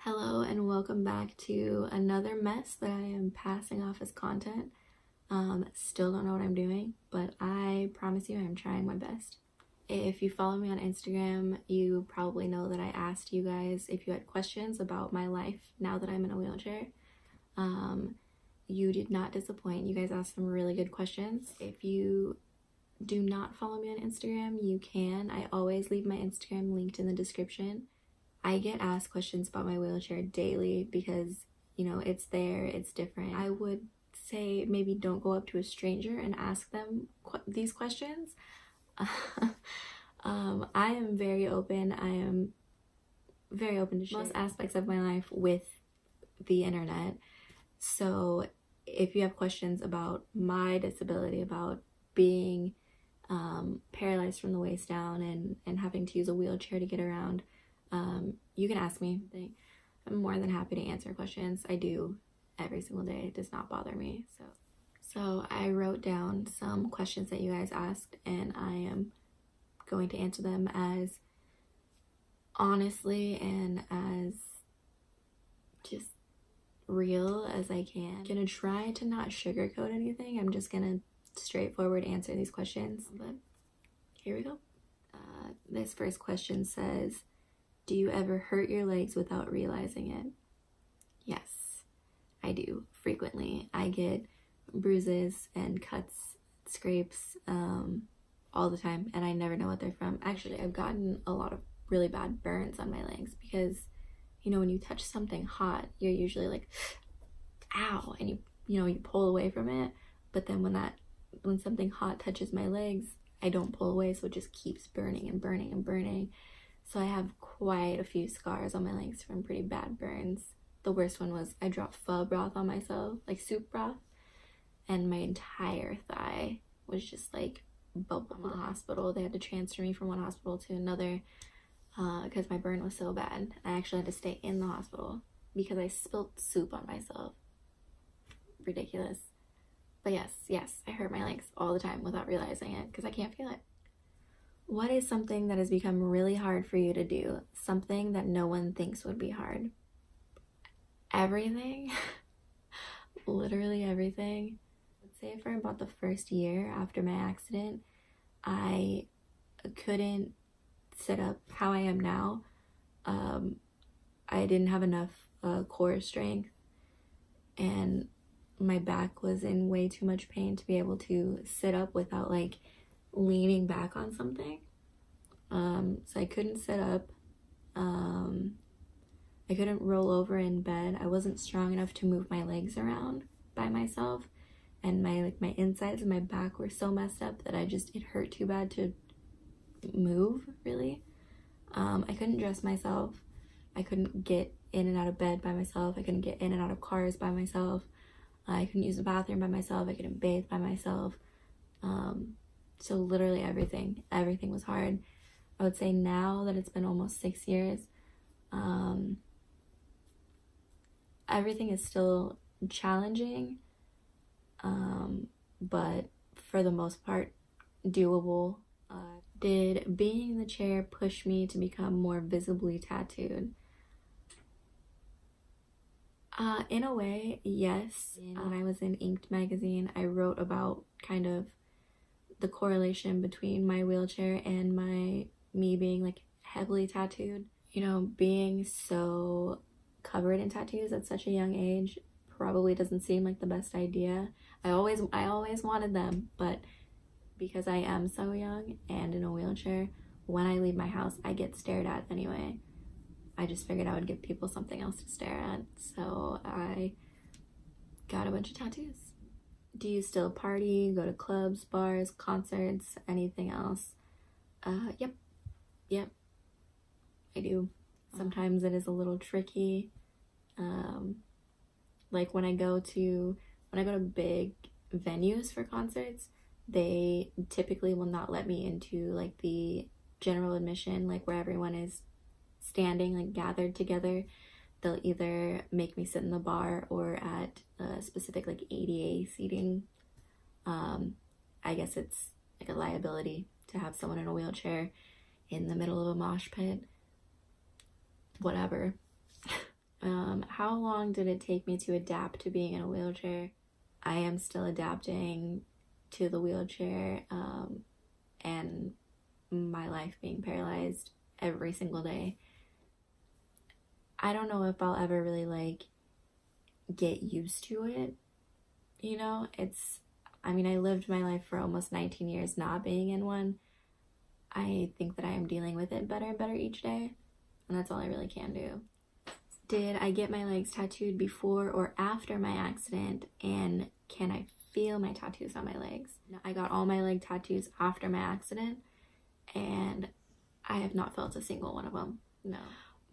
Hello and welcome back to another mess that I am passing off as content. Still don't know what I'm doing, but I promise you I'm trying my best. If you follow me on Instagram, you probably know that I asked you guys if you had questions about my life now that I'm in a wheelchair. You did not disappoint. You guys asked some really good questions. If you do not follow me on Instagram, you can. I always leave my Instagram linked in the description. I get asked questions about my wheelchair daily because, you know, it's there, it's different. I would say maybe don't go up to a stranger and ask them these questions. I am very open. I am very open to share most aspects of my life with the internet. So if you have questions about my disability, about being paralyzed from the waist down and having to use a wheelchair to get around, you can ask me. I'm more than happy to answer questions. I do every single day. It does not bother me. So I wrote down some questions that you guys asked, and I am going to answer them as honestly and as just real as I can. I'm gonna try to not sugarcoat anything. I'm just gonna straightforward answer these questions, but here we go. This first question says, do you ever hurt your legs without realizing it? Yes, I do, frequently. I get bruises and cuts, scrapes, all the time, and I never know what they're from. Actually, I've gotten a lot of really bad burns on my legs because, you know, when you touch something hot, you're usually like, ow, and you pull away from it. But then when something hot touches my legs, I don't pull away, so it just keeps burning and burning and burning. So I have quite a few scars on my legs from pretty bad burns. The worst one was I dropped pho broth on myself, like soup broth, and my entire thigh was just like bubble. In the hospital, they had to transfer me from one hospital to another because my burn was so bad. I actually had to stay in the hospital because I spilled soup on myself. Ridiculous. But yes, I hurt my legs all the time without realizing it because I can't feel it. What is something that has become really hard for you to do? Something that no one thinks would be hard? Everything. Literally everything. Let's say for about the first year after my accident, I couldn't sit up how I am now. I didn't have enough core strength, and my back was in way too much pain to be able to sit up without like leaning back on something. So I couldn't sit up. I couldn't roll over in bed. I wasn't strong enough to move my legs around by myself, and my insides of my back were so messed up that it hurt too bad to move, really. I couldn't dress myself. I couldn't get in and out of bed by myself. I couldn't get in and out of cars by myself. I couldn't use the bathroom by myself. I couldn't bathe by myself. So literally everything was hard. I would say now that it's been almost 6 years, everything is still challenging, but for the most part, doable. Did being in the chair push me to become more visibly tattooed? In a way, yes. When I was in Inked magazine, I wrote about kind of the correlation between my wheelchair and me being like heavily tattooed. You know, being so covered in tattoos at such a young age probably doesn't seem like the best idea. I always wanted them, but because I am so young and in a wheelchair, when I leave my house, I get stared at anyway. I just figured I would give people something else to stare at, so I got a bunch of tattoos. Do you still party, go to clubs, bars, concerts, anything else? Yep, I do. Sometimes it is a little tricky. Like when I go to big venues for concerts, they typically will not let me into like the general admission, like where everyone is standing like gathered together. They'll either make me sit in the bar or at a specific like ADA seating. I guess it's like a liability to have someone in a wheelchair in the middle of a mosh pit. Whatever. How long did it take me to adapt to being in a wheelchair? I am still adapting to the wheelchair and my life being paralyzed every single day. I don't know if I'll ever really like get used to it, you know? I mean, I lived my life for almost 19 years not being in one. I think that I am dealing with it better and better each day, and that's all I really can do. Did I get my legs tattooed before or after my accident, and can I feel my tattoos on my legs? I got all my leg tattoos after my accident, and I have not felt a single one of them, no.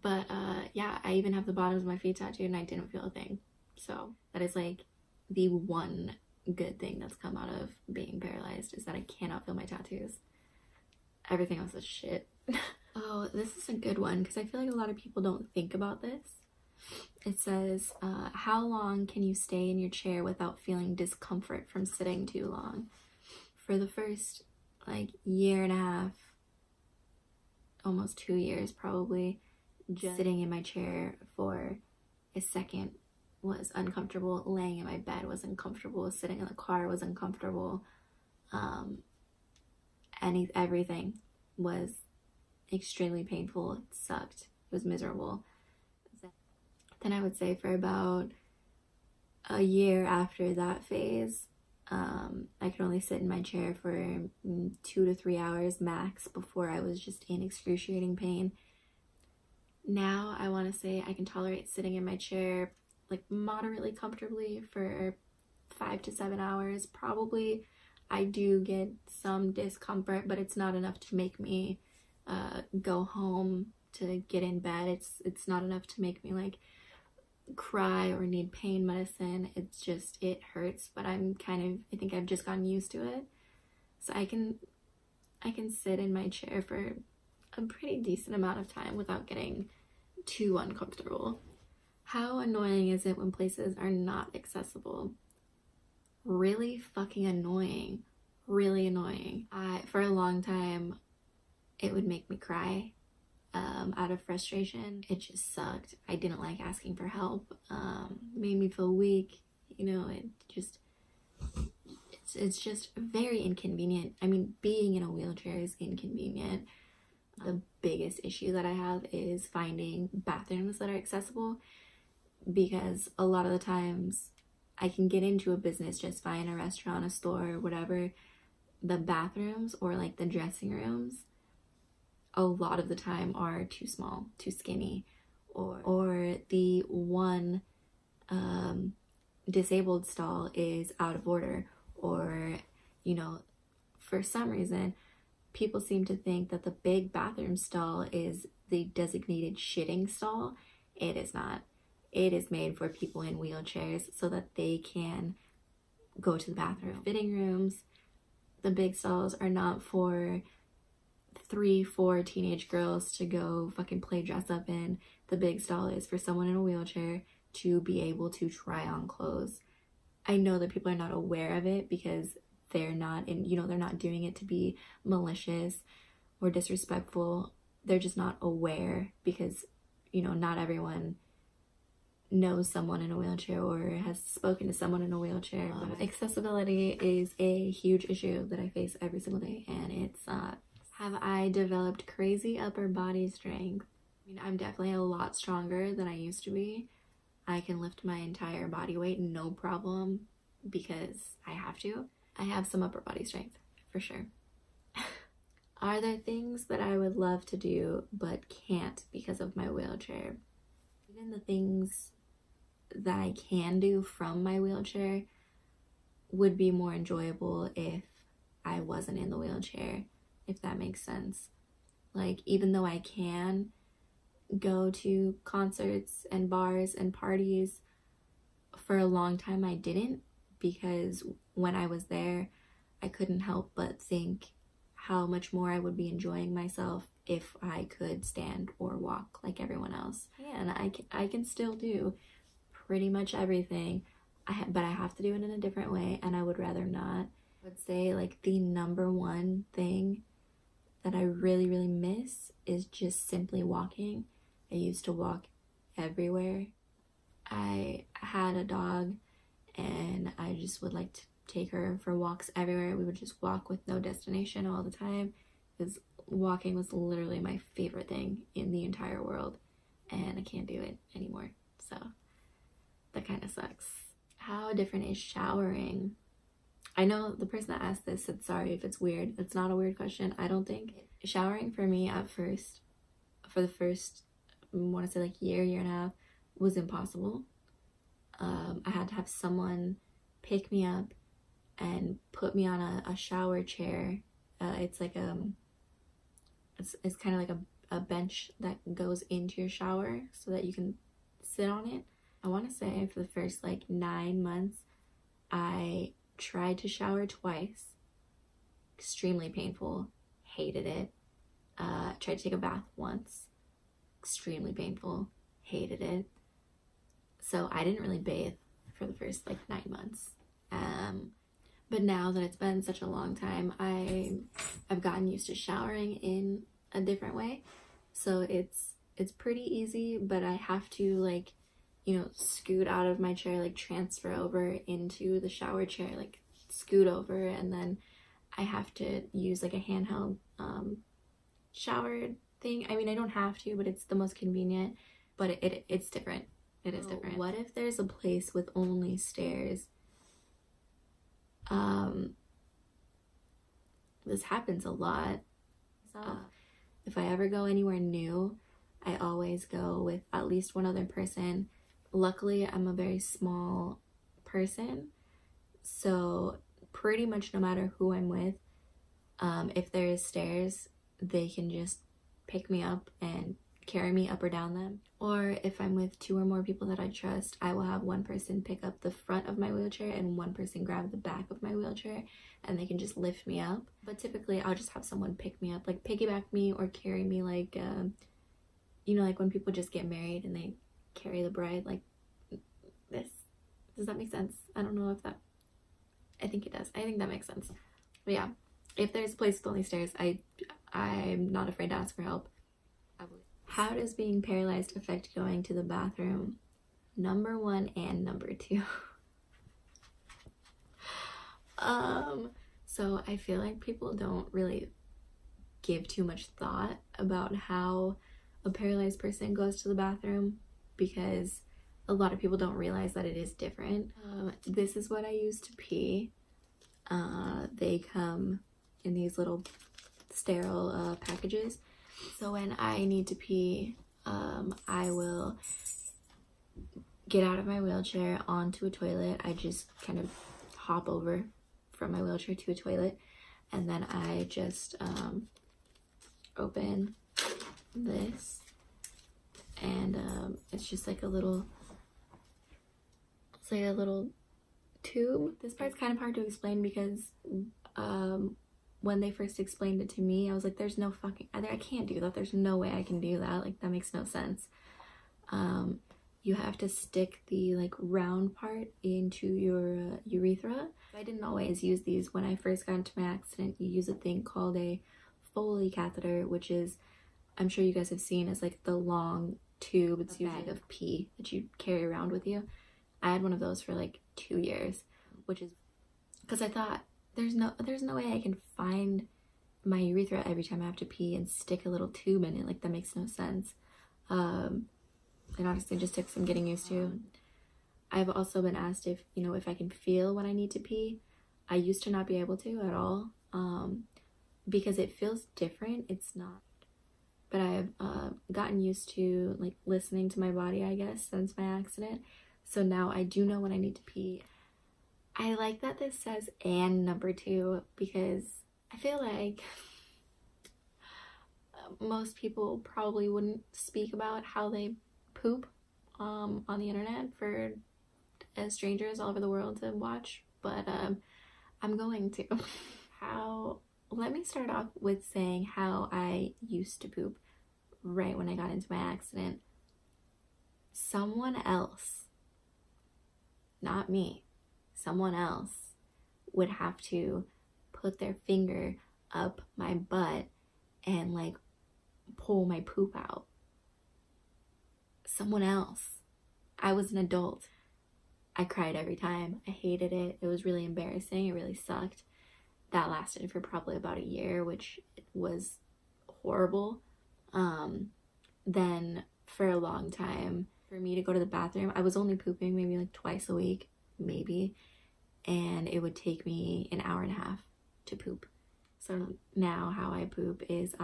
But yeah, I even have the bottoms of my feet tattooed and I didn't feel a thing. So that is like the one good thing that's come out of being paralyzed, is that I cannot feel my tattoos. Everything else is shit. Oh, this is a good one because I feel like a lot of people don't think about this. It says, how long can you stay in your chair without feeling discomfort from sitting too long? For the first like year and a half, almost 2 years probably, just sitting in my chair for a second was uncomfortable. Laying in my bed was uncomfortable. Sitting in the car was uncomfortable. Everything was extremely painful. It sucked. It was miserable. Then I would say for about a year after that phase, I could only sit in my chair for 2 to 3 hours max before I was just in excruciating pain. Now I want to say I can tolerate sitting in my chair like moderately comfortably for 5 to 7 hours. Probably I do get some discomfort, but it's not enough to make me go home to get in bed. It's not enough to make me like cry or need pain medicine. It's just, it hurts, but I think I've just gotten used to it. So I can sit in my chair for a pretty decent amount of time without getting too uncomfortable. How annoying is it when places are not accessible? Really fucking annoying. Really annoying. For a long time, it would make me cry out of frustration. It just sucked. I didn't like asking for help. Made me feel weak. You know, it's just very inconvenient. I mean, being in a wheelchair is inconvenient. The biggest issue that I have is finding bathrooms that are accessible, because a lot of the times I can get into a business just fine, a restaurant, a store, whatever. The bathrooms or like the dressing rooms a lot of the time are too small, too skinny, or the one disabled stall is out of order, or, you know, for some reason people seem to think that the big bathroom stall is the designated shitting stall. It is not. It is made for people in wheelchairs so that they can go to the bathroom. Fitting rooms, the big stalls are not for 3-4 teenage girls to go fucking play dress up in. The big stall is for someone in a wheelchair to be able to try on clothes. I know that people are not aware of it because they're not they're not doing it to be malicious or disrespectful. They're just not aware because, you know, not everyone knows someone in a wheelchair or has spoken to someone in a wheelchair. Accessibility is a huge issue that I face every single day, and it's have I developed crazy upper body strength? I mean, I'm definitely a lot stronger than I used to be. I can lift my entire body weight no problem because I have to. I have some upper body strength for sure. Are there things that I would love to do but can't because of my wheelchair? Even the things that I can do from my wheelchair would be more enjoyable if I wasn't in the wheelchair, if that makes sense. Like, even though I can go to concerts and bars and parties, for a long time I didn't, because when I was there I couldn't help but think how much more I would be enjoying myself if I could stand or walk like everyone else. And I can still do pretty much everything, but I have to do it in a different way, and I would rather not. I would say like the number one thing that I really, really miss is just simply walking. I used to walk everywhere. I had a dog and I just would like to take her for walks everywhere. We would just walk with no destination all the time, because walking was literally my favorite thing in the entire world, and I can't do it anymore, so that kind of sucks. How different is showering? I know the person that asked this said sorry if it's weird. It's not a weird question, I don't think. Showering for me at first, for the first, I want to say like year and a half, was impossible. I had to have someone pick me up and put me on a shower chair. It's like it's kind of like a bench that goes into your shower so that you can sit on it. I want to say for the first like 9 months, I tried to shower twice. Extremely painful. Hated it. Tried to take a bath once. Extremely painful. Hated it. So I didn't really bathe for the first like 9 months. But now that it's been such a long time, I've gotten used to showering in a different way. So it's pretty easy, but I have to like, you know, scoot out of my chair, like transfer over into the shower chair, like scoot over, and then I have to use like a handheld shower thing. I mean, I don't have to, but it's the most convenient, but it's different. It is different. What if there's a place with only stairs? This happens a lot. If I ever go anywhere new, I always go with at least one other person. Luckily, I'm a very small person, so pretty much no matter who I'm with, if there is stairs, they can just pick me up and carry me up or down them. Or if I'm with 2 or more people that I trust, I will have one person pick up the front of my wheelchair and one person grab the back of my wheelchair, and they can just lift me up. But typically I'll just have someone pick me up, like piggyback me or carry me, like you know, like when people just get married and they carry the bride like this. Does that make sense? I don't know if that, I think it does. I think that makes sense. But yeah, if there's a place with only stairs, I'm not afraid to ask for help. How does being paralyzed affect going to the bathroom? Number 1 and number 2. So I feel like people don't really give too much thought about how a paralyzed person goes to the bathroom, because a lot of people don't realize that it is different. This is what I use to pee. They come in these little sterile packages. So when I need to pee, I will get out of my wheelchair onto a toilet. I just kind of hop over from my wheelchair to a toilet, and then I just open this, and it's just like a little, it's like a little tube. This part's kind of hard to explain because when they first explained it to me, I was like, there's no fucking, I can't do that. There's no way I can do that. Like, that makes no sense. You have to stick the like round part into your urethra. I didn't always use these. When I first got into my accident, you use a thing called a Foley catheter, which is, I'm sure you guys have seen, as like the long tube. It's usually of pee that you carry around with you. I had one of those for like 2 years, which is because I thought, there's no way I can find my urethra every time I have to pee and stick a little tube in it. Like, that makes no sense. And honestly, just took some getting used to. I've also been asked if, you know, if I can feel when I need to pee. I used to not be able to at all, because it feels different. It's not. But I've gotten used to like listening to my body, I guess, since my accident. So now I do know when I need to pee. I like that this says and number 2, because I feel like most people probably wouldn't speak about how they poop on the internet for strangers all over the world to watch, but I'm going to. Let me start off with saying how I used to poop right when I got into my accident. Someone else, not me, someone else would have to put their finger up my butt and like pull my poop out. Someone else. I was an adult. I cried every time. I hated it. It was really embarrassing. It really sucked. That lasted for probably about a year, which was horrible. Then for a long time, for me to go to the bathroom, I was only pooping maybe like twice a week, maybe. And it would take me an hour and a half to poop. So now how I poop is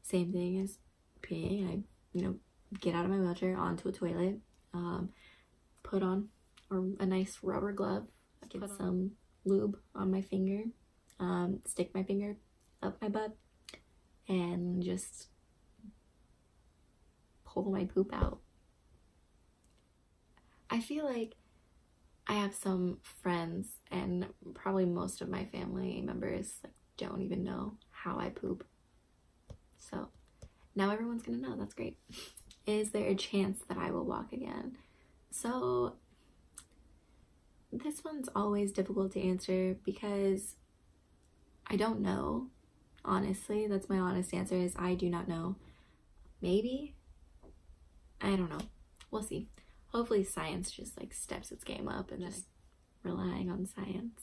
same thing as peeing. I, get out of my wheelchair onto a toilet, put on a nice rubber glove, get some lube on my finger, stick my finger up my butt, and just pull my poop out. I feel like I have some friends, and probably most of my family members don't even know how I poop. So now everyone's gonna know. That's great. Is there a chance that I will walk again? So this one's always difficult to answer because I don't know. Honestly, that's my honest answer, is I do not know. Maybe. I don't know. We'll see. Hopefully science just steps its game up and just relying on science.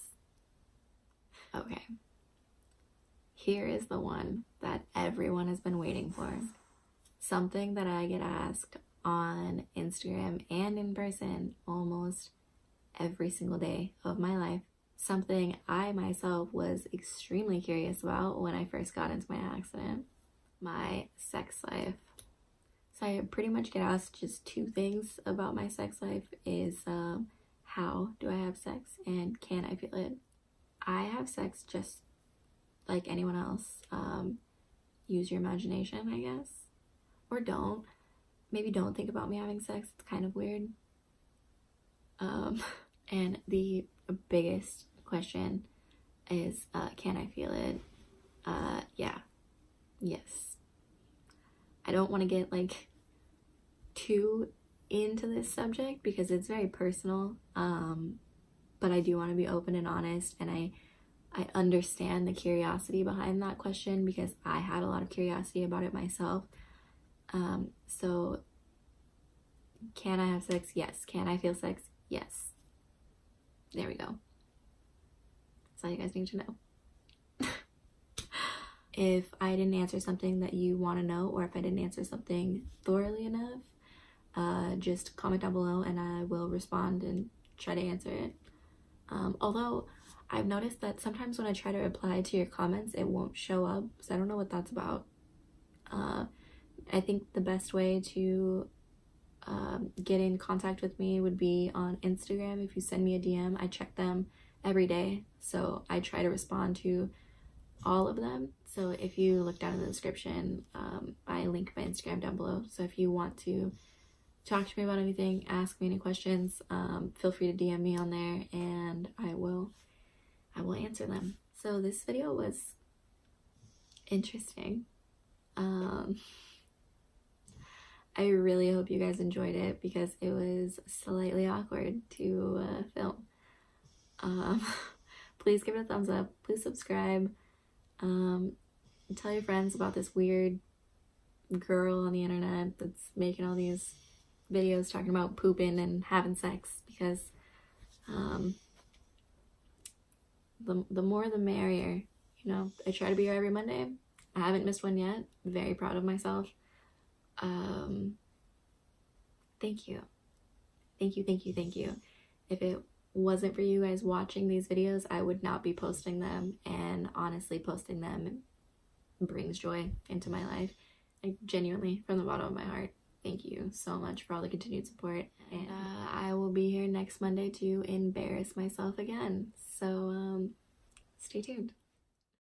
Okay. Here is the one that everyone has been waiting for. Something that I get asked on Instagram and in person almost every single day of my life. Something I myself was extremely curious about when I first got into my accident. My sex life. So I pretty much get asked just two things about my sex life is how do I have sex and can I feel it? I have sex just like anyone else. Use your imagination, I guess. Or don't. Maybe don't think about me having sex. It's kind of weird. And the biggest question is, can I feel it? Yeah. Yes. I don't want to get too into this subject because it's very personal. But I do want to be open and honest, and I understand the curiosity behind that question because I had a lot of curiosity about it myself. So can I have sex? Yes. Can I feel sex? Yes. There we go. That's all you guys need to know. If I didn't answer something that you want to know, or if I didn't answer something thoroughly enough, just comment down below and I will respond and try to answer it. Although I've noticed that sometimes when I try to reply to your comments, it won't show up, so I don't know what that's about. I think the best way to get in contact with me would be on Instagram. If you send me a DM, I check them every day, so I try to respond to all of them. So if you look down in the description, I link my Instagram down below. So if you want to talk to me about anything, ask me any questions, feel free to DM me on there and I will answer them. So this video was interesting. I really hope you guys enjoyed it because it was slightly awkward to film. Please give it a thumbs up. Please subscribe. Tell your friends about this weird girl on the internet that's making all these videos talking about pooping and having sex because the more the merrier. I try to be here every Monday. I haven't missed one yet. Very proud of myself. Thank you. Thank you. If it wasn't for you guys watching these videos, I would not be posting them, and honestly, posting them brings joy into my life. Genuinely, from the bottom of my heart, thank you so much for all the continued support, and I will be here next Monday to embarrass myself again, so stay tuned.